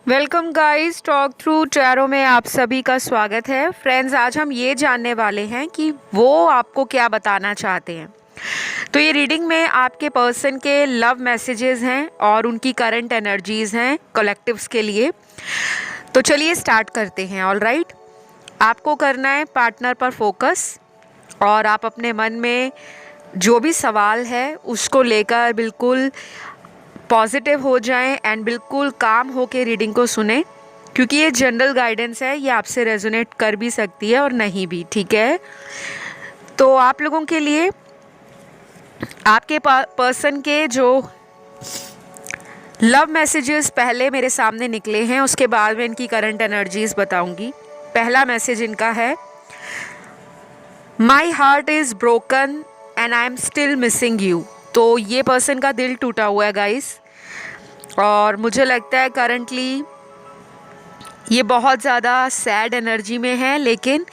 Welcome guys, talk through tarot में आप सभी का स्वागत है। फ्रेंड्स, आज हम ये जानने वाले हैं कि वो आपको क्या बताना चाहते हैं। तो ये रीडिंग में आपके पर्सन के लव मैसेजेस हैं और उनकी करंट एनर्जीज हैं कलेक्टिव्स के लिए। तो चलिए स्टार्ट करते हैं। ऑल राइट, आपको करना है पार्टनर पर फोकस और आप अपने मन में जो भी सवाल है उसको लेकर बिल्कुल पॉजिटिव हो जाएं एंड बिल्कुल काम होके रीडिंग को सुने, क्योंकि ये जनरल गाइडेंस है। ये आपसे रेजोनेट कर भी सकती है और नहीं भी, ठीक है। तो आप लोगों के लिए आपके पर्सन के जो लव मैसेजेस पहले मेरे सामने निकले हैं, उसके बाद में इनकी करंट एनर्जीज बताऊंगी। पहला मैसेज इनका है, my heart is broken and I am still missing you. तो ये पर्सन का दिल टूटा हुआ है गाइस, और मुझे लगता है करंटली ये बहुत ज़्यादा सैड एनर्जी में है, लेकिन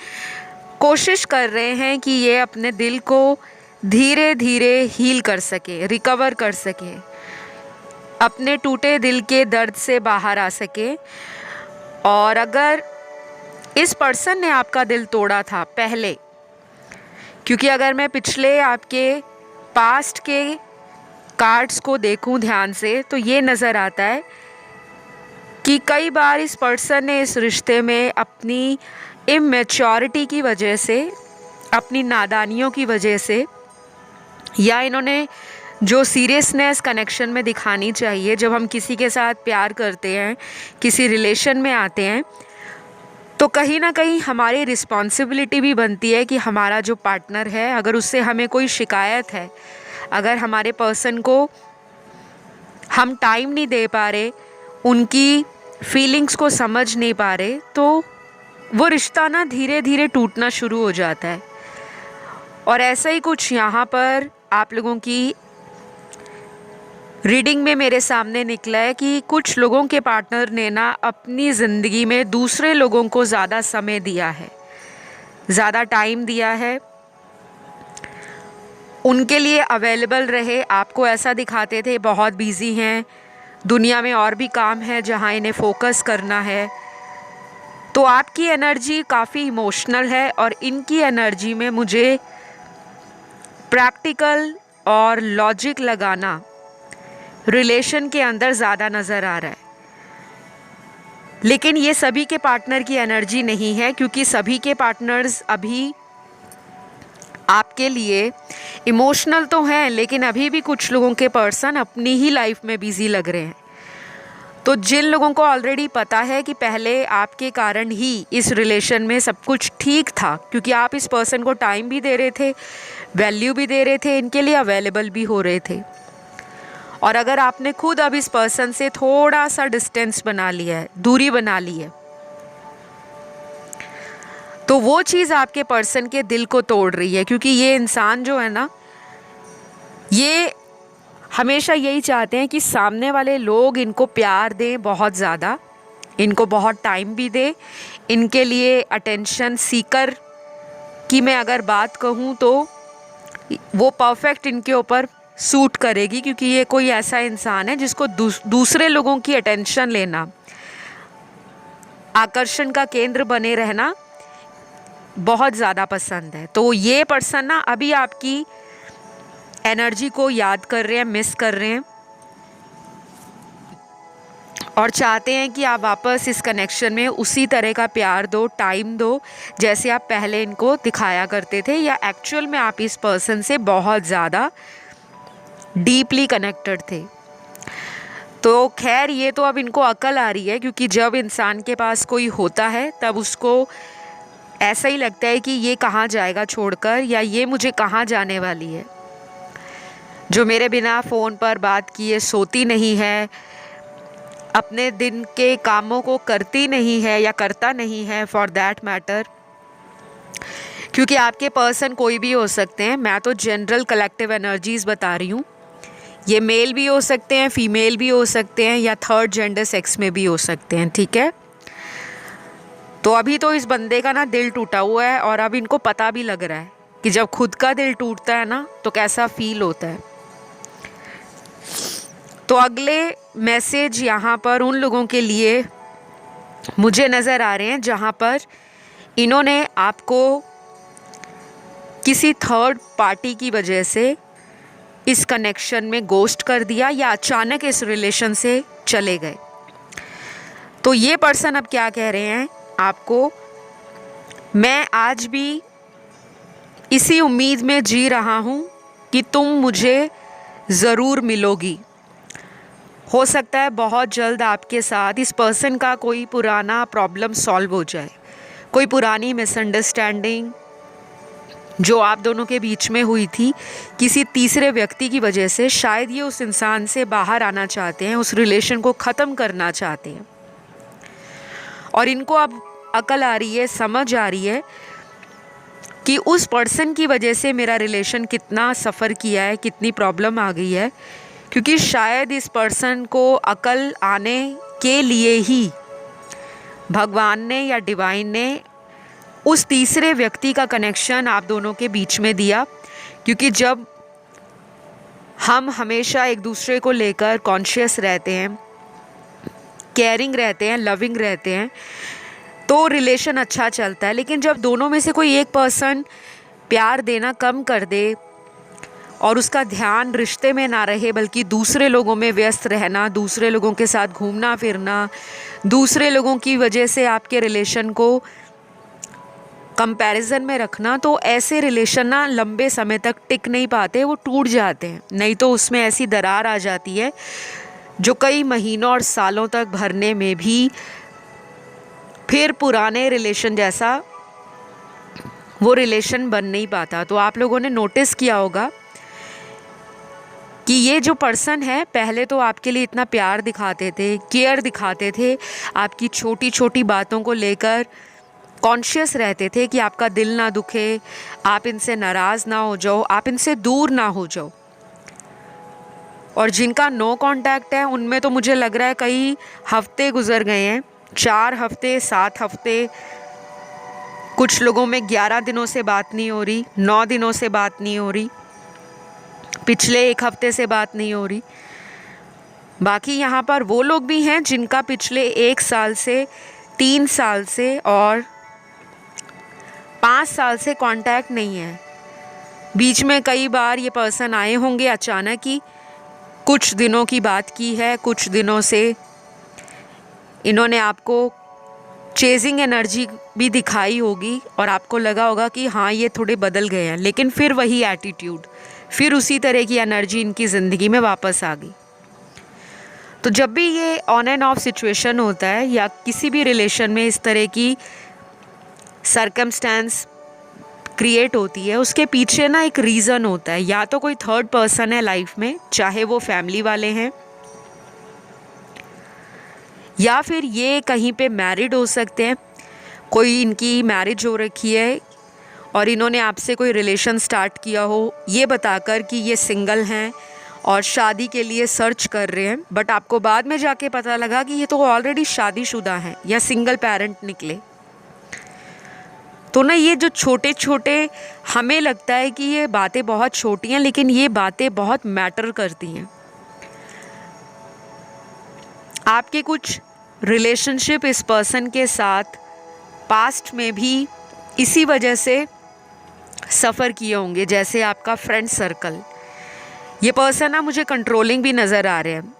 कोशिश कर रहे हैं कि ये अपने दिल को धीरे धीरे हील कर सके, रिकवर कर सके, अपने टूटे दिल के दर्द से बाहर आ सके। और अगर इस पर्सन ने आपका दिल तोड़ा था पहले, क्योंकि अगर मैं पिछले आपके पास्ट के कार्ड्स को देखूं ध्यान से, तो ये नज़र आता है कि कई बार इस पर्सन ने इस रिश्ते में अपनी इमेच्योरिटी की वजह से, अपनी नादानियों की वजह से, या इन्होंने जो सीरियसनेस कनेक्शन में दिखानी चाहिए जब हम किसी के साथ प्यार करते हैं, किसी रिलेशन में आते हैं, तो कहीं ना कहीं हमारी रिस्पॉन्सिबिलिटी भी बनती है कि हमारा जो पार्टनर है, अगर उससे हमें कोई शिकायत है, अगर हमारे पर्सन को हम टाइम नहीं दे पा रहे, उनकी फीलिंग्स को समझ नहीं पा रहे, तो वो रिश्ता ना धीरे धीरे टूटना शुरू हो जाता है। और ऐसा ही कुछ यहाँ पर आप लोगों की रीडिंग में मेरे सामने निकला है कि कुछ लोगों के पार्टनर ने ना अपनी ज़िंदगी में दूसरे लोगों को ज़्यादा समय दिया है, ज़्यादा टाइम दिया है, उनके लिए अवेलेबल रहे। आपको ऐसा दिखाते थे बहुत बिजी हैं, दुनिया में और भी काम है जहाँ इन्हें फोकस करना है। तो आपकी एनर्जी काफ़ी इमोशनल है और इनकी एनर्जी में मुझे प्रैक्टिकल और लॉजिक लगाना रिलेशन के अंदर ज़्यादा नज़र आ रहा है। लेकिन ये सभी के पार्टनर की एनर्जी नहीं है, क्योंकि सभी के पार्टनर्स अभी आपके लिए इमोशनल तो हैं, लेकिन अभी भी कुछ लोगों के पर्सन अपनी ही लाइफ में बिजी लग रहे हैं। तो जिन लोगों को ऑलरेडी पता है कि पहले आपके कारण ही इस रिलेशन में सब कुछ ठीक था, क्योंकि आप इस पर्सन को टाइम भी दे रहे थे, वैल्यू भी दे रहे थे, इनके लिए अवेलेबल भी हो रहे थे। और अगर आपने खुद अब इस पर्सन से थोड़ा सा डिस्टेंस बना लिया है, दूरी बना ली है, तो वो चीज़ आपके पर्सन के दिल को तोड़ रही है। क्योंकि ये इंसान जो है ना, ये हमेशा यही चाहते हैं कि सामने वाले लोग इनको प्यार दें बहुत ज़्यादा, इनको बहुत टाइम भी दें, इनके लिए अटेंशन सीकर की मैं अगर बात कहूँ तो वो परफेक्ट इनके ऊपर सूट करेगी, क्योंकि ये कोई ऐसा इंसान है जिसको दूसरे लोगों की अटेंशन लेना, आकर्षण का केंद्र बने रहना बहुत ज़्यादा पसंद है। तो ये पर्सन ना अभी आपकी एनर्जी को याद कर रहे हैं, मिस कर रहे हैं, और चाहते हैं कि आप वापस इस कनेक्शन में उसी तरह का प्यार दो, टाइम दो, जैसे आप पहले इनको दिखाया करते थे, या एक्चुअल में आप इस पर्सन से बहुत ज़्यादा डीपली कनेक्टेड थे। तो खैर, ये तो अब इनको अकल आ रही है, क्योंकि जब इंसान के पास कोई होता है तब उसको ऐसा ही लगता है कि ये कहाँ जाएगा छोड़कर, या ये मुझे कहाँ जाने वाली है, जो मेरे बिना फ़ोन पर बात किए सोती नहीं है, अपने दिन के कामों को करती नहीं है या करता नहीं है फॉर दैट मैटर। क्योंकि आपके पर्सन कोई भी हो सकते हैं, मैं तो जनरल कलेक्टिव एनर्जीज़ बता रही हूँ। ये मेल भी हो सकते हैं, फीमेल भी हो सकते हैं, या थर्ड जेंडर सेक्स में भी हो सकते हैं, ठीक है। तो अभी तो इस बंदे का ना दिल टूटा हुआ है, और अब इनको पता भी लग रहा है कि जब खुद का दिल टूटता है ना तो कैसा फील होता है। तो अगले मैसेज यहाँ पर उन लोगों के लिए मुझे नज़र आ रहे हैं जहाँ पर इन्होंने आपको किसी थर्ड पार्टी की वजह से इस कनेक्शन में गोस्ट कर दिया या अचानक इस रिलेशन से चले गए। तो ये पर्सन अब क्या कह रहे हैं आपको, मैं आज भी इसी उम्मीद में जी रहा हूँ कि तुम मुझे ज़रूर मिलोगी। हो सकता है बहुत जल्द आपके साथ इस पर्सन का कोई पुराना प्रॉब्लम सॉल्व हो जाए, कोई पुरानी मिसअंडरस्टैंडिंग जो आप दोनों के बीच में हुई थी किसी तीसरे व्यक्ति की वजह से, शायद ये उस इंसान से बाहर आना चाहते हैं, उस रिलेशन को ख़त्म करना चाहते हैं। और इनको अब अकल आ रही है, समझ आ रही है कि उस पर्सन की वजह से मेरा रिलेशन कितना सफ़र किया है, कितनी प्रॉब्लम आ गई है। क्योंकि शायद इस पर्सन को अकल आने के लिए ही भगवान ने या डिवाइन ने उस तीसरे व्यक्ति का कनेक्शन आप दोनों के बीच में दिया। क्योंकि जब हम हमेशा एक दूसरे को लेकर कॉन्शियस रहते हैं, केयरिंग रहते हैं, लविंग रहते हैं, तो रिलेशन अच्छा चलता है। लेकिन जब दोनों में से कोई एक पर्सन प्यार देना कम कर दे और उसका ध्यान रिश्ते में ना रहे बल्कि दूसरे लोगों में व्यस्त रहना, दूसरे लोगों के साथ घूमना फिरना, दूसरे लोगों की वजह से आपके रिलेशन को कंपैरिजन में रखना, तो ऐसे रिलेशन ना लंबे समय तक टिक नहीं पाते, वो टूट जाते हैं। नहीं तो उसमें ऐसी दरार आ जाती है जो कई महीनों और सालों तक भरने में भी फिर पुराने रिलेशन जैसा वो रिलेशन बन नहीं पाता। तो आप लोगों ने नोटिस किया होगा कि ये जो पर्सन है पहले तो आपके लिए इतना प्यार दिखाते थे, केयर दिखाते थे, आपकी छोटी छोटी बातों को लेकर कॉन्शियस रहते थे कि आपका दिल ना दुखे, आप इनसे नाराज़ ना हो जाओ, आप इनसे दूर ना हो जाओ। और जिनका नो कांटेक्ट है उनमें तो मुझे लग रहा है कई हफ्ते गुजर गए हैं, 4 हफ्ते, 7 हफ्ते, कुछ लोगों में 11 दिनों से बात नहीं हो रही, 9 दिनों से बात नहीं हो रही, पिछले 1 हफ्ते से बात नहीं हो रही। बाकी यहाँ पर वो लोग भी हैं जिनका पिछले 1 साल से, 3 साल से और 5 साल से कांटेक्ट नहीं है। बीच में कई बार ये पर्सन आए होंगे अचानक ही, कुछ दिनों की बात की है, कुछ दिनों से इन्होंने आपको चेजिंग एनर्जी भी दिखाई होगी और आपको लगा होगा कि हाँ ये थोड़े बदल गए हैं, लेकिन फिर वही एटीट्यूड, फिर उसी तरह की एनर्जी इनकी ज़िंदगी में वापस आ गई। तो जब भी ये ऑन एंड ऑफ सिचुएशन होता है या किसी भी रिलेशन में इस तरह की सरकमस्टेंस क्रिएट होती है, उसके पीछे ना एक रीज़न होता है। या तो कोई थर्ड पर्सन है लाइफ में, चाहे वो फैमिली वाले हैं या फिर ये कहीं पे मैरिड हो सकते हैं, कोई इनकी मैरिज हो रखी है और इन्होंने आपसे कोई रिलेशन स्टार्ट किया हो ये बताकर कि ये सिंगल हैं और शादी के लिए सर्च कर रहे हैं, बट आपको बाद में जाके पता लगा कि ये तो ऑलरेडी शादीशुदा हैं या सिंगल पेरेंट निकले। तो ना ये जो छोटे छोटे हमें लगता है कि ये बातें बहुत छोटी हैं, लेकिन ये बातें बहुत मैटर करती हैं। आपके कुछ रिलेशनशिप इस पर्सन के साथ पास्ट में भी इसी वजह से सफ़र किए होंगे, जैसे आपका फ्रेंड सर्कल। ये पर्सन ना मुझे कंट्रोलिंग भी नज़र आ रहे हैं।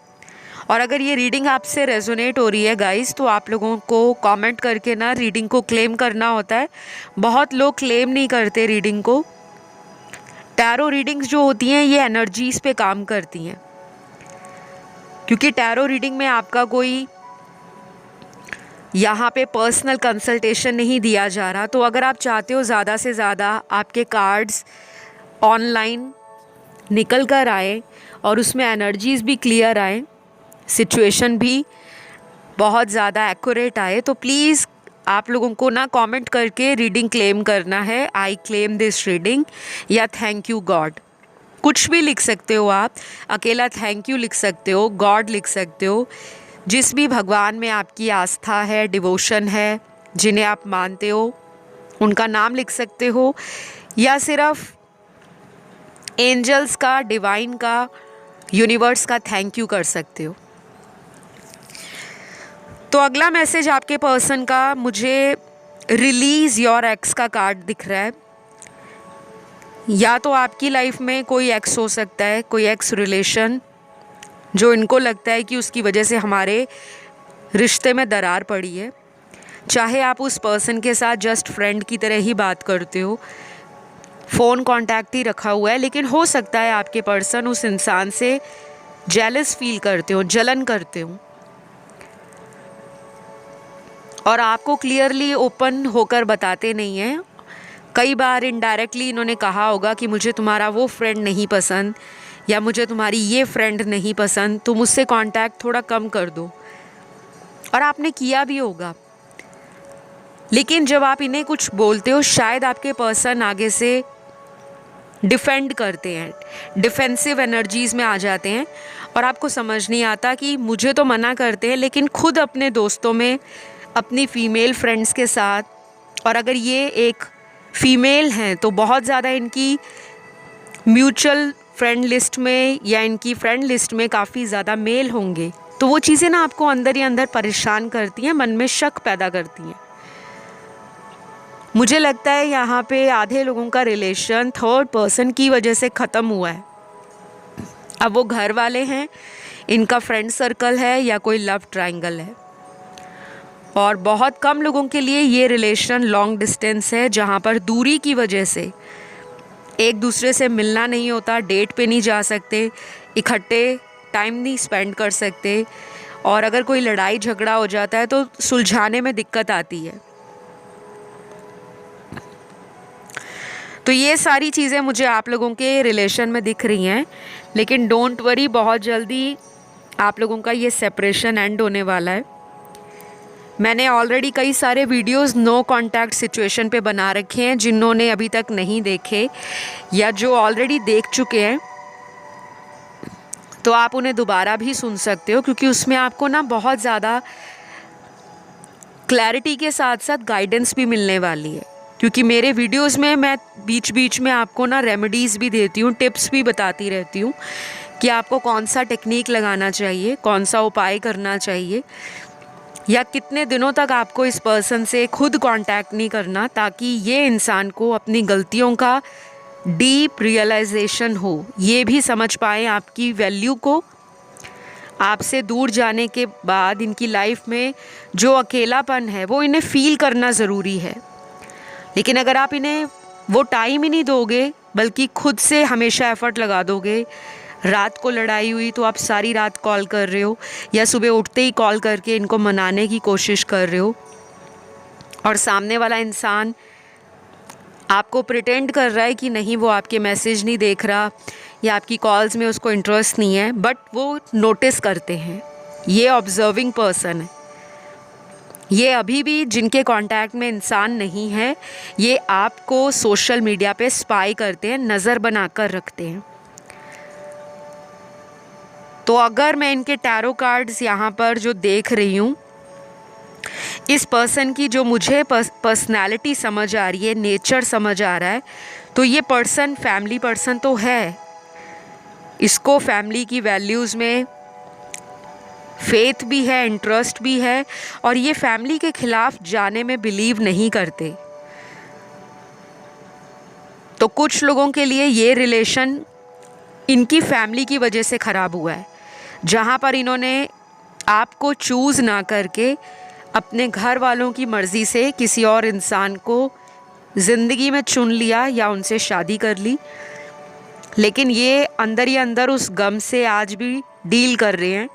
और अगर ये रीडिंग आपसे रेजोनेट हो रही है गाइस, तो आप लोगों को कमेंट करके ना रीडिंग को क्लेम करना होता है। बहुत लोग क्लेम नहीं करते रीडिंग को। टैरो रीडिंग्स जो होती हैं ये एनर्जीज़ पे काम करती हैं, क्योंकि टैरो रीडिंग में आपका कोई यहाँ पे पर्सनल कंसल्टेशन नहीं दिया जा रहा। तो अगर आप चाहते हो ज़्यादा से ज़्यादा आपके कार्ड्स ऑनलाइन निकल कर आए और उसमें एनर्जीज़ भी क्लियर आए, सिचुएशन भी बहुत ज़्यादा एक्यूरेट आए, तो प्लीज़ आप लोगों को ना कमेंट करके रीडिंग क्लेम करना है। आई क्लेम दिस रीडिंग या थैंक यू गॉड, कुछ भी लिख सकते हो आप। अकेला थैंक यू लिख सकते हो, गॉड लिख सकते हो, जिस भी भगवान में आपकी आस्था है, डिवोशन है, जिन्हें आप मानते हो उनका नाम लिख सकते हो, या सिर्फ एंजल्स का, डिवाइन का, यूनिवर्स का थैंक यू कर सकते हो। तो अगला मैसेज आपके पर्सन का मुझे रिलीज़ योर एक्स का कार्ड दिख रहा है। या तो आपकी लाइफ में कोई एक्स हो सकता है, कोई एक्स रिलेशन जो इनको लगता है कि उसकी वजह से हमारे रिश्ते में दरार पड़ी है। चाहे आप उस पर्सन के साथ जस्ट फ्रेंड की तरह ही बात करते हो, फ़ोन कांटेक्ट ही रखा हुआ है, लेकिन हो सकता है आपके पर्सन उस इंसान से जेलस फील करते हो, जलन करते हो, और आपको क्लियरली ओपन होकर बताते नहीं हैं। कई बार इनडायरेक्टली इन्होंने कहा होगा कि मुझे तुम्हारा वो फ्रेंड नहीं पसंद, या मुझे तुम्हारी ये फ्रेंड नहीं पसंद, तुम उससे कांटेक्ट थोड़ा कम कर दो, और आपने किया भी होगा। लेकिन जब आप इन्हें कुछ बोलते हो, शायद आपके पर्सन आगे से डिफेंड करते हैं, डिफेंसिव एनर्जीज़ में आ जाते हैं, और आपको समझ नहीं आता कि मुझे तो मना करते हैं, लेकिन खुद अपने दोस्तों में, अपनी फ़ीमेल फ्रेंड्स के साथ, और अगर ये एक फ़ीमेल हैं तो बहुत ज़्यादा इनकी म्यूचुअल फ्रेंड लिस्ट में या इनकी फ्रेंड लिस्ट में काफ़ी ज़्यादा मेल होंगे। तो वो चीज़ें ना आपको अंदर ही अंदर परेशान करती हैं, मन में शक पैदा करती हैं। मुझे लगता है यहाँ पे आधे लोगों का रिलेशन थर्ड पर्सन की वजह से ख़त्म हुआ है। अब वो घर वाले हैं, इनका फ्रेंड सर्कल है, या कोई लव ट्रायंगल है। और बहुत कम लोगों के लिए ये रिलेशन लॉन्ग डिस्टेंस है, जहाँ पर दूरी की वजह से एक दूसरे से मिलना नहीं होता, डेट पे नहीं जा सकते, इकट्ठे टाइम नहीं स्पेंड कर सकते, और अगर कोई लड़ाई झगड़ा हो जाता है तो सुलझाने में दिक्कत आती है। तो ये सारी चीज़ें मुझे आप लोगों के रिलेशन में दिख रही हैं, लेकिन डोंट वरी, बहुत जल्दी आप लोगों का ये सेपरेशन एंड होने वाला है। मैंने ऑलरेडी कई सारे वीडियोस नो कांटेक्ट सिचुएशन पे बना रखे हैं, जिन्होंने अभी तक नहीं देखे या जो ऑलरेडी देख चुके हैं तो आप उन्हें दोबारा भी सुन सकते हो, क्योंकि उसमें आपको ना बहुत ज़्यादा क्लैरिटी के साथ साथ गाइडेंस भी मिलने वाली है। क्योंकि मेरे वीडियोस में मैं बीच बीच में आपको ना रेमेडीज़ भी देती हूँ, टिप्स भी बताती रहती हूँ कि आपको कौन सा टेक्निक लगाना चाहिए, कौन सा उपाय करना चाहिए, या कितने दिनों तक आपको इस पर्सन से खुद कांटेक्ट नहीं करना, ताकि ये इंसान को अपनी गलतियों का डीप रियलाइजेशन हो, ये भी समझ पाएँ आपकी वैल्यू को। आपसे दूर जाने के बाद इनकी लाइफ में जो अकेलापन है वो इन्हें फील करना ज़रूरी है। लेकिन अगर आप इन्हें वो टाइम ही नहीं दोगे, बल्कि खुद से हमेशा एफ़र्ट लगा दोगे, रात को लड़ाई हुई तो आप सारी रात कॉल कर रहे हो, या सुबह उठते ही कॉल करके इनको मनाने की कोशिश कर रहे हो, और सामने वाला इंसान आपको प्रिटेंड कर रहा है कि नहीं, वो आपके मैसेज नहीं देख रहा या आपकी कॉल्स में उसको इंटरेस्ट नहीं है, बट वो नोटिस करते हैं। ये ऑब्जर्विंग पर्सन है। ये अभी भी जिनके कांटेक्ट में इंसान नहीं है, ये आपको सोशल मीडिया पे स्पाई करते हैं, नज़र बनाकर रखते हैं। तो अगर मैं इनके टैरो कार्ड्स यहाँ पर जो देख रही हूँ, इस पर्सन की जो मुझे पर्सनैलिटी समझ आ रही है, नेचर समझ आ रहा है, तो ये पर्सन फैमिली पर्सन तो है। इसको फैमिली की वैल्यूज़ में फेथ भी है, इंटरेस्ट भी है, और ये फैमिली के खिलाफ जाने में बिलीव नहीं करते। तो कुछ लोगों के लिए ये रिलेशन इनकी फैमिली की वजह से ख़राब हुआ है, जहाँ पर इन्होंने आपको चूज़ ना करके अपने घर वालों की मर्ज़ी से किसी और इंसान को ज़िंदगी में चुन लिया या उनसे शादी कर ली। लेकिन ये अंदर ही अंदर उस गम से आज भी डील कर रहे हैं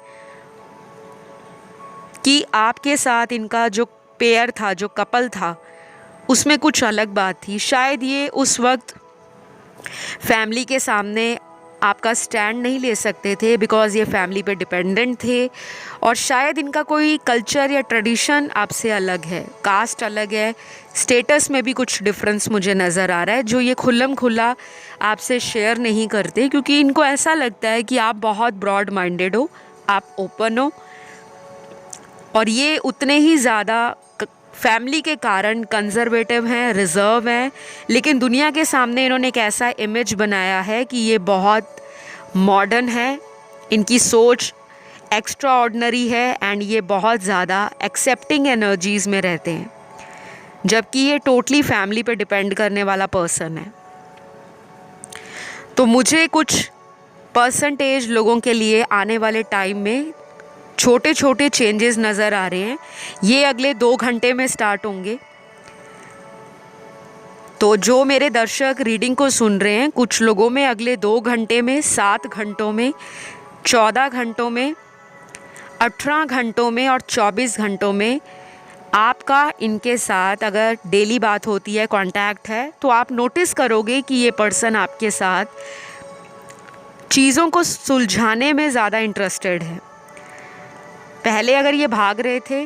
कि आपके साथ इनका जो पेयर था, जो कपल था, उसमें कुछ अलग बात थी। शायद ये उस वक्त फैमिली के सामने आपका स्टैंड नहीं ले सकते थे, बिकॉज़ ये फैमिली पे डिपेंडेंट थे, और शायद इनका कोई कल्चर या ट्रेडिशन आपसे अलग है, कास्ट अलग है, स्टेटस में भी कुछ डिफरेंस मुझे नज़र आ रहा है, जो ये खुल्लम खुल्ला आपसे शेयर नहीं करते, क्योंकि इनको ऐसा लगता है कि आप बहुत ब्रॉड माइंडेड हो, आप ओपन हो, और ये उतने ही ज़्यादा फैमिली के कारण कंजर्वेटिव हैं, रिज़र्व हैं। लेकिन दुनिया के सामने इन्होंने एक ऐसा इमेज बनाया है कि ये बहुत मॉडर्न है, इनकी सोच एक्स्ट्रा ऑर्डिनरी है एंड ये बहुत ज़्यादा एक्सेप्टिंग एनर्जीज़ में रहते हैं, जबकि ये टोटली फैमिली पे डिपेंड करने वाला पर्सन है। तो मुझे कुछ परसेंटेज लोगों के लिए आने वाले टाइम में छोटे छोटे चेंजेस नज़र आ रहे हैं। ये अगले 2 घंटे में स्टार्ट होंगे। तो जो मेरे दर्शक रीडिंग को सुन रहे हैं, कुछ लोगों में अगले 2 घंटे में, 7 घंटों में, 14 घंटों में, 18 घंटों में और 24 घंटों में आपका इनके साथ अगर डेली बात होती है, कांटेक्ट है, तो आप नोटिस करोगे कि ये पर्सन आपके साथ चीज़ों को सुलझाने में ज़्यादा इंटरेस्टेड है। पहले अगर ये भाग रहे थे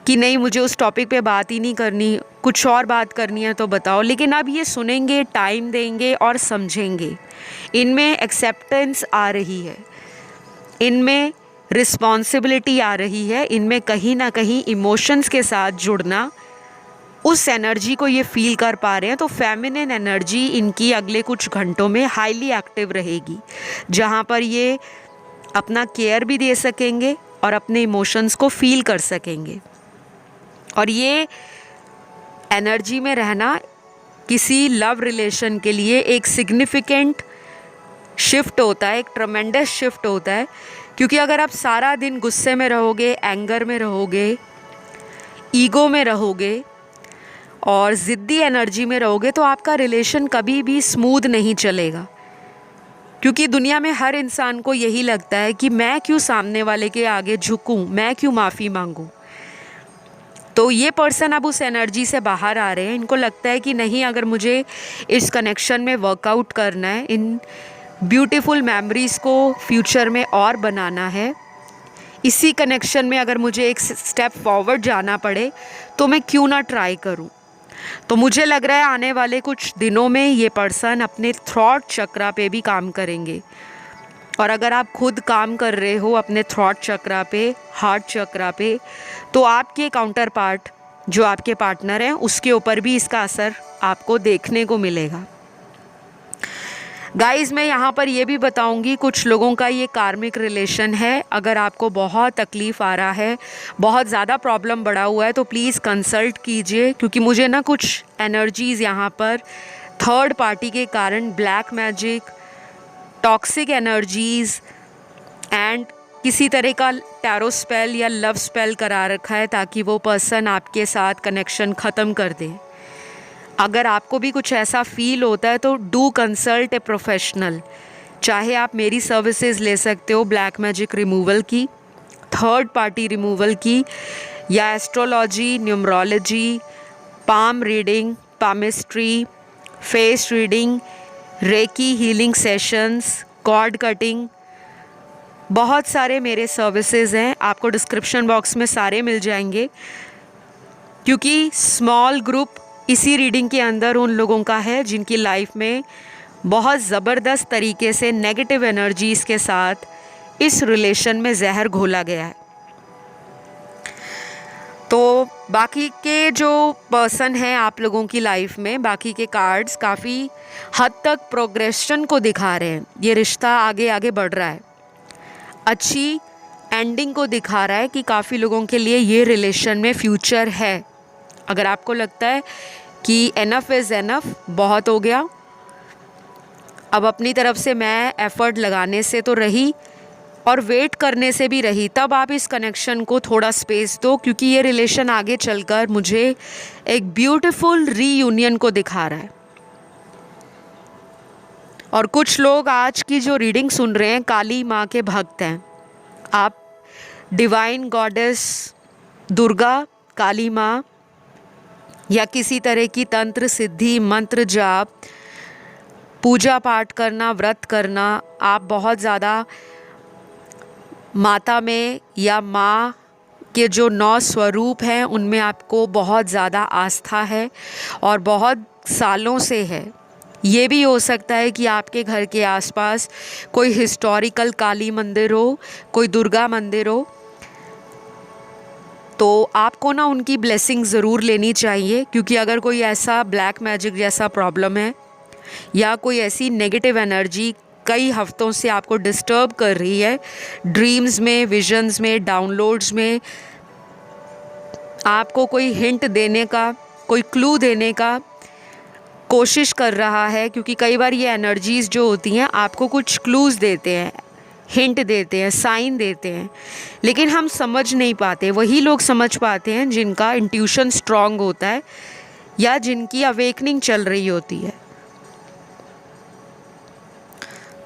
कि नहीं मुझे उस टॉपिक पे बात ही नहीं करनी, कुछ और बात करनी है तो बताओ, लेकिन अब ये सुनेंगे, टाइम देंगे और समझेंगे। इनमें एक्सेप्टेंस आ रही है, इनमें रिस्पॉन्सिबिलिटी आ रही है, इनमें कहीं ना कहीं इमोशंस के साथ जुड़ना, उस एनर्जी को ये फील कर पा रहे हैं। तो फेमिनिन एनर्जी इनकी अगले कुछ घंटों में हाईली एक्टिव रहेगी, जहाँ पर ये अपना केयर भी दे सकेंगे और अपने इमोशंस को फील कर सकेंगे। और ये एनर्जी में रहना किसी लव रिलेशन के लिए एक सिग्निफिकेंट शिफ्ट होता है, एक ट्रमेंडस शिफ्ट होता है। क्योंकि अगर आप सारा दिन गुस्से में रहोगे, एंगर में रहोगे, ईगो में रहोगे और ज़िद्दी एनर्जी में रहोगे, तो आपका रिलेशन कभी भी स्मूथ नहीं चलेगा। क्योंकि दुनिया में हर इंसान को यही लगता है कि मैं क्यों सामने वाले के आगे झुकूं, मैं क्यों माफ़ी मांगूं। तो ये पर्सन अब उस एनर्जी से बाहर आ रहे हैं। इनको लगता है कि नहीं, अगर मुझे इस कनेक्शन में वर्कआउट करना है, इन ब्यूटीफुल मेमोरीज़ को फ्यूचर में और बनाना है, इसी कनेक्शन में अगर मुझे एक स्टेप फॉरवर्ड जाना पड़े तो मैं क्यों ना ट्राई करूं। तो मुझे लग रहा है आने वाले कुछ दिनों में ये पर्सन अपने थॉट चक्रा पे भी काम करेंगे। और अगर आप खुद काम कर रहे हो अपने थॉट चक्रा पे, हार्ट चक्रा पे, तो आपके काउंटर पार्ट जो आपके पार्टनर हैं उसके ऊपर भी इसका असर आपको देखने को मिलेगा। गाइज़, मैं यहाँ पर ये भी बताऊँगी, कुछ लोगों का ये कार्मिक रिलेशन है। अगर आपको बहुत तकलीफ़ आ रहा है, बहुत ज़्यादा प्रॉब्लम बढ़ा हुआ है, तो प्लीज़ कंसल्ट कीजिए। क्योंकि मुझे ना कुछ एनर्जीज़ यहाँ पर थर्ड पार्टी के कारण, black magic, toxic energies and किसी तरह का टैरो स्पेल या लव स्पेल करा रखा है ताकि वो पर्सन आपके साथ कनेक्शन ख़त्म कर दे। अगर आपको भी कुछ ऐसा फील होता है तो डू कंसल्ट ए प्रोफेशनल। चाहे आप मेरी सर्विसेज ले सकते हो ब्लैक मैजिक रिमूवल की, थर्ड पार्टी रिमूवल की, या astrology, numerology, palm reading, palmistry, face reading, reiki healing sessions, cord cutting. बहुत सारे मेरे सर्विसेज हैं, आपको डिस्क्रिप्शन बॉक्स में सारे मिल जाएंगे। क्योंकि स्मॉल ग्रुप इसी रीडिंग के अंदर उन लोगों का है जिनकी लाइफ में बहुत ज़बरदस्त तरीके से नेगेटिव एनर्जीज़ के साथ इस रिलेशन में जहर घोला गया है। तो बाकी के जो पर्सन हैं आप लोगों की लाइफ में, बाकी के कार्ड्स काफ़ी हद तक प्रोग्रेशन को दिखा रहे हैं। ये रिश्ता आगे आगे बढ़ रहा है, अच्छी एंडिंग को दिखा रहा है कि काफ़ी लोगों के लिए ये रिलेशन में फ्यूचर है। अगर आपको लगता है कि एनफ इज़ एनफ, बहुत हो गया, अब अपनी तरफ से मैं एफ़र्ट लगाने से तो रही और वेट करने से भी रही, तब आप इस कनेक्शन को थोड़ा स्पेस दो। क्योंकि ये रिलेशन आगे चलकर मुझे एक ब्यूटीफुल रीयूनियन को दिखा रहा है। और कुछ लोग आज की जो रीडिंग सुन रहे हैं काली माँ के भक्त हैं। आप डिवाइन गॉडेस दुर्गा, काली माँ या किसी तरह की तंत्र सिद्धि, मंत्र जाप, पूजा पाठ करना, व्रत करना, आप बहुत ज़्यादा माता में या माँ के जो 9 स्वरूप हैं उनमें आपको बहुत ज़्यादा आस्था है और बहुत सालों से है। ये भी हो सकता है कि आपके घर के आसपास कोई हिस्टोरिकल काली मंदिर हो, कोई दुर्गा मंदिर हो, तो आपको ना उनकी ब्लेसिंग ज़रूर लेनी चाहिए। क्योंकि अगर कोई ऐसा ब्लैक मैजिक जैसा प्रॉब्लम है या कोई ऐसी नेगेटिव एनर्जी कई हफ्तों से आपको डिस्टर्ब कर रही है, ड्रीम्स में, विजन्स में, डाउनलोड्स में, आपको कोई हिंट देने का, कोई क्लू देने का कोशिश कर रहा है। क्योंकि कई बार ये एनर्जीज़ जो होती हैं आपको कुछ क्लूज़ देते हैं, हिंट देते हैं, साइन देते हैं, लेकिन हम समझ नहीं पाते। वही लोग समझ पाते हैं जिनका इंट्यूशन स्ट्रांग होता है या जिनकी अवेकनिंग चल रही होती है।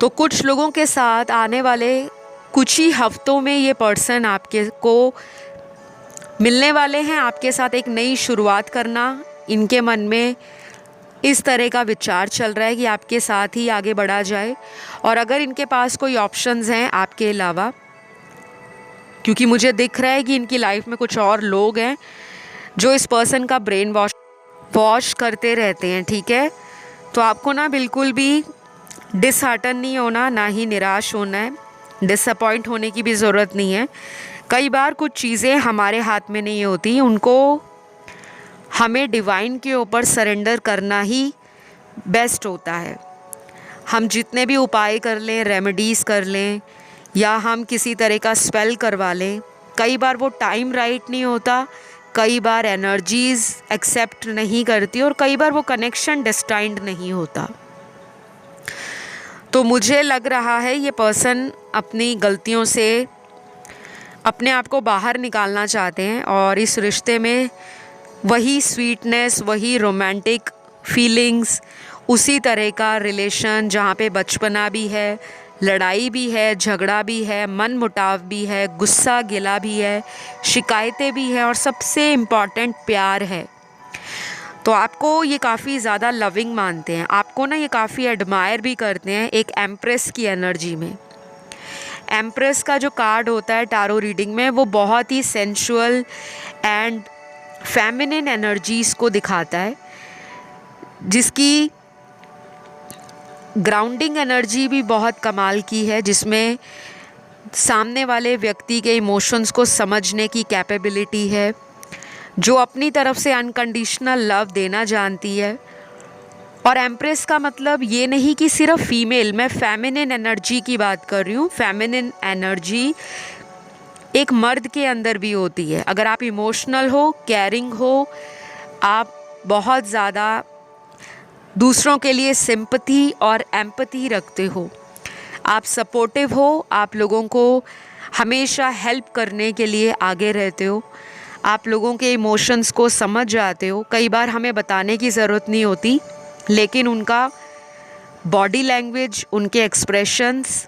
तो कुछ लोगों के साथ आने वाले कुछ ही हफ्तों में ये पर्सन आपके को मिलने वाले हैं, आपके साथ एक नई शुरुआत करना। इनके मन में इस तरह का विचार चल रहा है कि आपके साथ ही आगे बढ़ा जाए। और अगर इनके पास कोई ऑप्शंस हैं आपके अलावा, क्योंकि मुझे दिख रहा है कि इनकी लाइफ में कुछ और लोग हैं जो इस पर्सन का ब्रेन वॉश करते रहते हैं, ठीक है। तो आपको ना बिल्कुल भी डिसहार्टन नहीं होना, ना ही निराश होना है, डिसअपॉइंट होने की भी ज़रूरत नहीं है। कई बार कुछ चीज़ें हमारे हाथ में नहीं होती, उनको हमें डिवाइन के ऊपर सरेंडर करना ही बेस्ट होता है। हम जितने भी उपाय कर लें, रेमेडीज़ कर लें, या हम किसी तरह का स्पेल करवा लें, कई बार वो टाइम राइट नहीं होता, कई बार एनर्जीज़ एक्सेप्ट नहीं करती, और कई बार वो कनेक्शन डेस्टाइंड नहीं होता। तो मुझे लग रहा है ये पर्सन अपनी गलतियों से अपने आप को बाहर निकालना चाहते हैं, और इस रिश्ते में वही स्वीटनेस, वही रोमांटिक फीलिंग्स, उसी तरह का रिलेशन जहाँ पे बचपना भी है, लड़ाई भी है, झगड़ा भी है, मन मुटाव भी है, गुस्सा गिला भी है, शिकायतें भी हैं, और सबसे इम्पॉर्टेंट प्यार है। तो आपको ये काफ़ी ज़्यादा लविंग मानते हैं, आपको ना ये काफ़ी एडमायर भी करते हैं एक एम्प्रेस की एनर्जी में। एम्प्रेस का जो कार्ड होता है टारो रीडिंग में, वो बहुत ही सेंशुअल एंड फेमिनिन एनर्जीज़ को दिखाता है, जिसकी ग्राउंडिंग एनर्जी भी बहुत कमाल की है, जिसमें सामने वाले व्यक्ति के इमोशंस को समझने की कैपेबिलिटी है, जो अपनी तरफ से अनकंडीशनल लव देना जानती है। और एम्प्रेस का मतलब ये नहीं कि सिर्फ फीमेल, मैं फेमिनिन एनर्जी की बात कर रही हूँ। फेमिनिन एनर्जी एक मर्द के अंदर भी होती है। अगर आप इमोशनल हो, केयरिंग हो, आप बहुत ज़्यादा दूसरों के लिए सिंपैथी और एम्पैथी रखते हो, आप सपोर्टिव हो, आप लोगों को हमेशा हेल्प करने के लिए आगे रहते हो, आप लोगों के इमोशंस को समझ जाते हो। कई बार हमें बताने की ज़रूरत नहीं होती, लेकिन उनका बॉडी लैंग्वेज, उनके एक्सप्रेशंस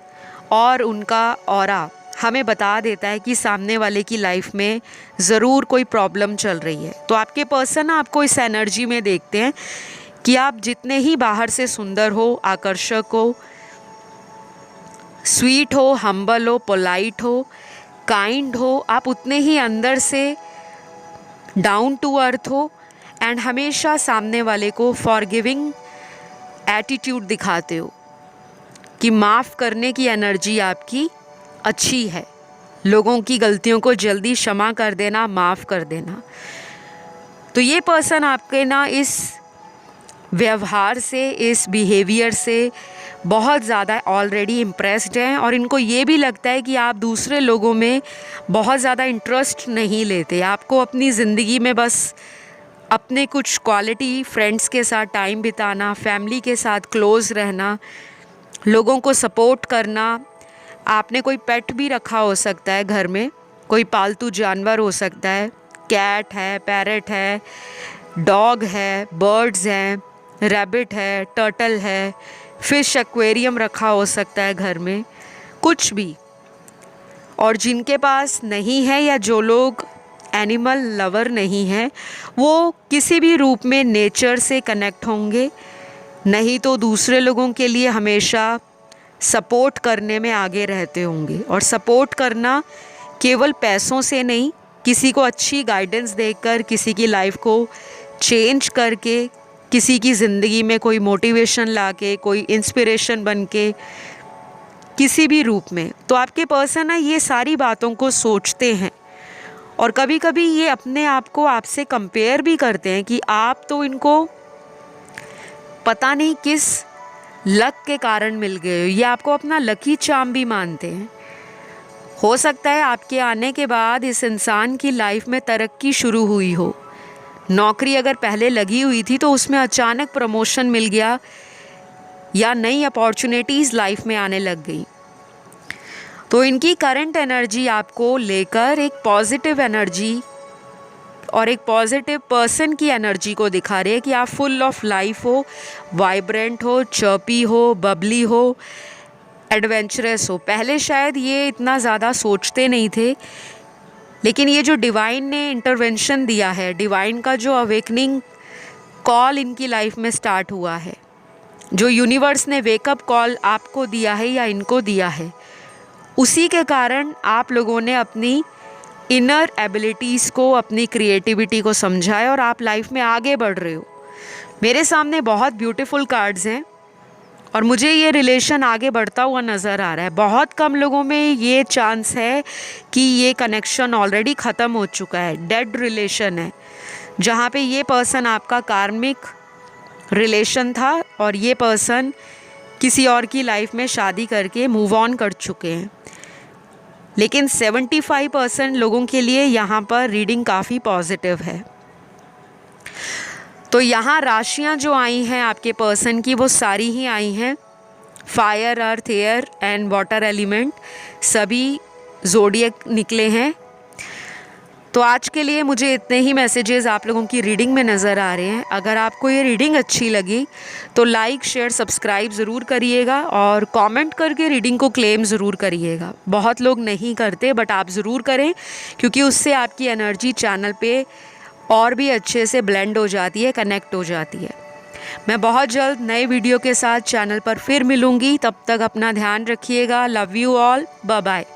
और उनका ऑरा हमें बता देता है कि सामने वाले की लाइफ में ज़रूर कोई प्रॉब्लम चल रही है। तो आपके पर्सन आपको इस एनर्जी में देखते हैं कि आप जितने ही बाहर से सुंदर हो, आकर्षक हो, स्वीट हो, हम्बल हो, पोलाइट हो, काइंड हो, आप उतने ही अंदर से डाउन टू अर्थ हो, एंड हमेशा सामने वाले को फॉरगिविंग एटीट्यूड दिखाते हो कि माफ़ करने की एनर्जी आपकी अच्छी है, लोगों की गलतियों को जल्दी क्षमा कर देना, माफ़ कर देना। तो ये पर्सन आपके ना इस व्यवहार से, इस बिहेवियर से बहुत ज़्यादा ऑलरेडी इम्प्रेस्ड हैं, और इनको ये भी लगता है कि आप दूसरे लोगों में बहुत ज़्यादा इंटरेस्ट नहीं लेते। आपको अपनी ज़िंदगी में बस अपने कुछ क्वालिटी फ्रेंड्स के साथ टाइम बिताना, फैमिली के साथ क्लोज़ रहना, लोगों को सपोर्ट करना। आपने कोई पेट भी रखा हो सकता है घर में, कोई पालतू जानवर हो सकता है, कैट है, पैरट है, डॉग है, बर्ड्स हैं, रैबिट है, टर्टल है, फिश एक्वेरियम रखा हो सकता है घर में, कुछ भी। और जिनके पास नहीं है, या जो लोग एनिमल लवर नहीं हैं, वो किसी भी रूप में नेचर से कनेक्ट होंगे, नहीं तो दूसरे लोगों के लिए हमेशा सपोर्ट करने में आगे रहते होंगे। और सपोर्ट करना केवल पैसों से नहीं, किसी को अच्छी गाइडेंस देकर, किसी की लाइफ को चेंज करके, किसी की ज़िंदगी में कोई मोटिवेशन लाके, कोई इंस्पिरेशन बन के, किसी भी रूप में। तो आपके पर्सन है ये सारी बातों को सोचते हैं, और कभी कभी ये अपने आप को आपसे कंपेयर भी करते हैं कि आप तो इनको पता नहीं किस लक के कारण मिल गए हो, ये आपको अपना लकी चार्म भी मानते हैं। हो सकता है आपके आने के बाद इस इंसान की लाइफ में तरक्की शुरू हुई हो। नौकरी अगर पहले लगी हुई थी तो उसमें अचानक प्रमोशन मिल गया या नई अपॉर्चुनिटीज़ लाइफ में आने लग गई। तो इनकी करंट एनर्जी आपको लेकर एक पॉजिटिव एनर्जी और एक पॉजिटिव पर्सन की एनर्जी को दिखा रही है कि आप फुल ऑफ लाइफ हो, वाइब्रेंट हो, चर्पी हो, बबली हो, एडवेंचरस हो। पहले शायद ये इतना ज़्यादा सोचते नहीं थे, लेकिन ये जो डिवाइन ने इंटरवेंशन दिया है, डिवाइन का जो अवेकनिंग कॉल इनकी लाइफ में स्टार्ट हुआ है, जो यूनिवर्स ने वेकअप कॉल आपको दिया है या इनको दिया है, उसी के कारण आप लोगों ने अपनी इनर एबिलिटीज़ को, अपनी क्रिएटिविटी को समझा है और आप लाइफ में आगे बढ़ रहे हो। मेरे सामने बहुत ब्यूटीफुल कार्ड्स हैं और मुझे ये रिलेशन आगे बढ़ता हुआ नज़र आ रहा है। बहुत कम लोगों में ये चांस है कि ये कनेक्शन ऑलरेडी ख़त्म हो चुका है, डेड रिलेशन है, जहाँ पे ये पर्सन आपका कार्मिक रिलेशन था और ये पर्सन किसी और की लाइफ में शादी करके मूव ऑन कर चुके हैं। लेकिन 75% लोगों के लिए यहाँ पर रीडिंग काफ़ी पॉजिटिव है। तो यहाँ राशियाँ जो आई हैं आपके पर्सन की, वो सारी ही आई हैं fire, earth, air and water element, सभी ज़ोडिएक निकले हैं। तो आज के लिए मुझे इतने ही मैसेजेस आप लोगों की रीडिंग में नज़र आ रहे हैं। अगर आपको ये रीडिंग अच्छी लगी तो लाइक, शेयर, सब्सक्राइब ज़रूर करिएगा और कमेंट करके रीडिंग को क्लेम ज़रूर करिएगा। बहुत लोग नहीं करते, बट आप ज़रूर करें, क्योंकि उससे आपकी एनर्जी चैनल पे और भी अच्छे से ब्लेंड हो जाती है, कनेक्ट हो जाती है। मैं बहुत जल्द नए वीडियो के साथ चैनल पर फिर मिलूँगी। तब तक अपना ध्यान रखिएगा। Love you all, bye bye.